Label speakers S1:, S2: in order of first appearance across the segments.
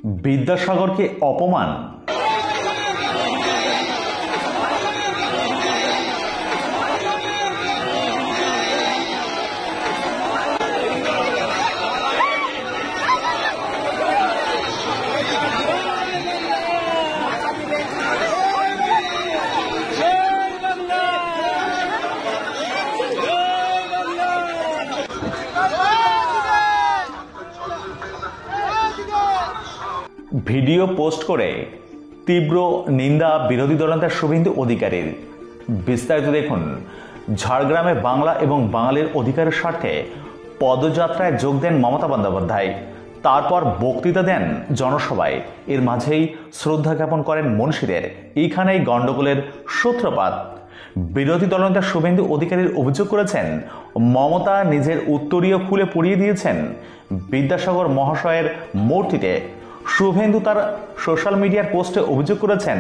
S1: বিদ্যাসাগরকে অপমান। Video post করে তীব্র নিন্দা বিরোধী দলনেতা শুভেন্দু অধিকারীর। বিস্তারিত দেখুন। ঝাড়গ্রামে বাংলা এবং বাঙালির অধিকারের স্বার্থে পদযাত্রায় যোগ দেন মমতা বন্দ্যোপাধ্যায়। তারপর বক্তৃতা দেন জনসভায়। এর মাঝেই শ্রদ্ধা জ্ঞাপন করেন মনীষীদের। এইখানেই গণ্ডগোলের সূত্রপাত। বিরোধী দলনেতা শুভেন্দু অধিকারীর অভিযোগ করেছেন, মমতা নিজের উত্তরীয় খুলে পড়িয়ে দিয়েছেন বিদ্যাসাগর মহাশয়ের মূর্তিতে। শুভেন্দু তার সোশ্যাল মিডিয়ার পোস্টে অভিযোগ করেছেন,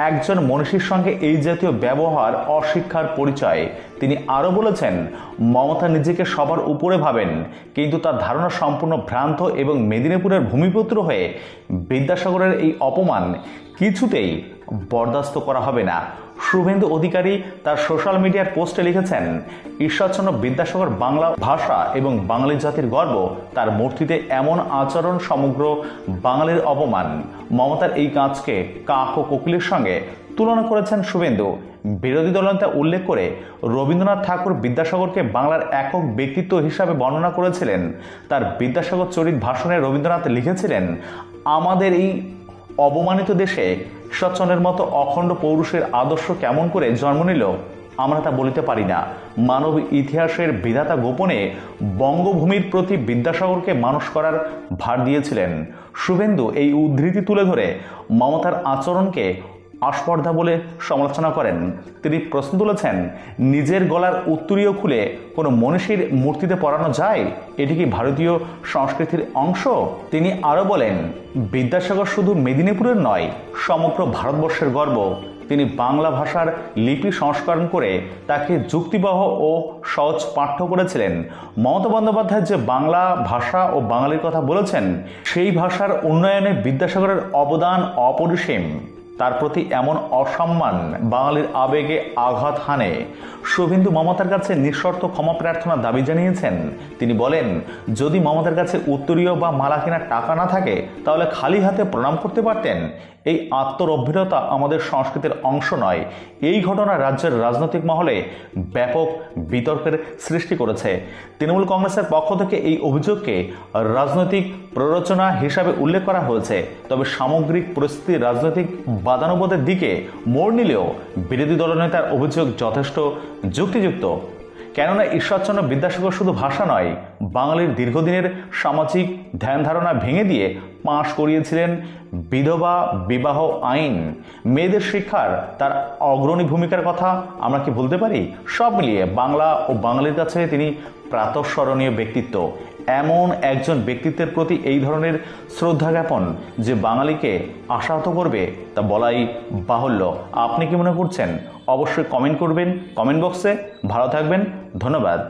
S1: একজন মনীষীর সঙ্গে এই জাতীয় ব্যবহার অশিক্ষার পরিচয়। তিনি আরও বলেছেন, মমতা নিজেকে সবার উপরে ভাবেন, কিন্তু তার ধারণা সম্পূর্ণ ভ্রান্ত এবং মেদিনীপুরের ভূমিপুত্র হয়ে বিদ্যাসাগরের এই অপমান কিছুতেই বরদাস্ত করা হবে না। শুভেন্দু অধিকারী তার সোশ্যাল মিডিয়ার পোস্টে লিখেছেন, ঈশ্বরচন্দ্র বিদ্যাসাগর বাংলা ভাষা এবং বাঙালি জাতির গর্ব। তার মূর্তিতে এমন আচরণ সমগ্র বাঙালির অপমান। মমতার এই কাজকে কাক ও কোকিলের সঙ্গে তুলনা করেছেন শুভেন্দু। বিরোধী দলনেতা উল্লেখ করে রবীন্দ্রনাথ ঠাকুর বিদ্যাসাগরকে বাংলার একক ব্যক্তিত্ব হিসাবে বর্ণনা করেছিলেন। তার বিদ্যাসাগর চরিত ভাষণে রবীন্দ্রনাথ লিখেছিলেন, আমাদের এই অবমানিত দেশে ঈশ্বরচন্দ্রের মতো অখণ্ড পৌরুষের আদর্শ কেমন করে জন্ম নিল আমরা তা বলিতে পারি না। মানব ইতিহাসের বিধাতা গোপনে বঙ্গভূমির প্রতি বিদ্যাসাগরকে মানুষ করার ভার দিয়েছিলেন। শুভেন্দু এই উদ্ধৃতি তুলে ধরে মমতার আচরণকে আস্পর্ধা বলে সমালোচনা করেন। তিনি প্রশ্ন তুলেছেন, নিজের গলার উত্তরীয় খুলে কোনো মনীষীর মূর্তিতে পরানো যায়? এটি কি ভারতীয় সংস্কৃতির অংশ? তিনি আরও বলেন, বিদ্যাসাগর শুধু মেদিনীপুরের নয়, সমগ্র ভারতবর্ষের গর্ব। তিনি বাংলা ভাষার লিপি সংস্করণ করে তাকে যুক্তিবহ ও সহজ পাঠ্য করেছিলেন। মমতা বন্দ্যোপাধ্যায় যে বাংলা ভাষা ও বাঙালির কথা বলেছেন, সেই ভাষার উন্নয়নে বিদ্যাসাগরের অবদান অপরিসীম। তার প্রতি এমন অসম্মান বাঙালির আবেগে আঘাত হানে। শুভেন্দু মমতার কাছে নিঃশর্ত ক্ষমা প্রার্থনার দাবি জানিয়েছেন। তিনি বলেন, যদি মমতার কাছে উত্তরীয় বা মালা কেনার টাকা না থাকে, তাহলে খালি হাতে প্রণাম করতে পারতেন। এই আত্মরভ্যতা আমাদের সংস্কৃতির অংশ নয়। এই ঘটনা রাজ্যের রাজনৈতিক মহলে ব্যাপক বিতর্কের সৃষ্টি করেছে। তৃণমূল কংগ্রেসের পক্ষ থেকে এই অভিযোগকে রাজনৈতিক প্ররোচনা হিসাবে উল্লেখ করা হয়েছে। তবে সামগ্রিক পরিস্থিতি রাজনৈতিক বাদানুবাদের দিকে মোড় নিলেও বিরোধী দলনেতার অভিযোগ যথেষ্ট যুক্তিযুক্ত। কেননা ঈশ্বরচন্দ্র বিদ্যাসাগর শুধু ভাষা নয়, বাঙালির দীর্ঘদিনের সামাজিক ধ্যান ধারণা ভেঙে দিয়ে পাশ করিয়েছিলেন বিধবা বিবাহ আইন। মেয়েদের শিক্ষার তার অগ্রণী ভূমিকার কথা আমরা কি ভুলতে পারি? সব মিলিয়ে বাংলা ও বাঙালির কাছে তিনি প্রাতঃস্মরণীয় ব্যক্তিত্ব। এমন একজন ব্যক্তিত্বের প্রতি এই ধরনের শ্রদ্ধা জ্ঞাপন যে বাঙালিকে আশাহত করবে তা বলাই বাহুল্য। আপনি কি মনে করছেন? অবশ্যই কমেন্ট করবেন কমেন্ট বক্সে। ভালো থাকবেন, ধন্যবাদ।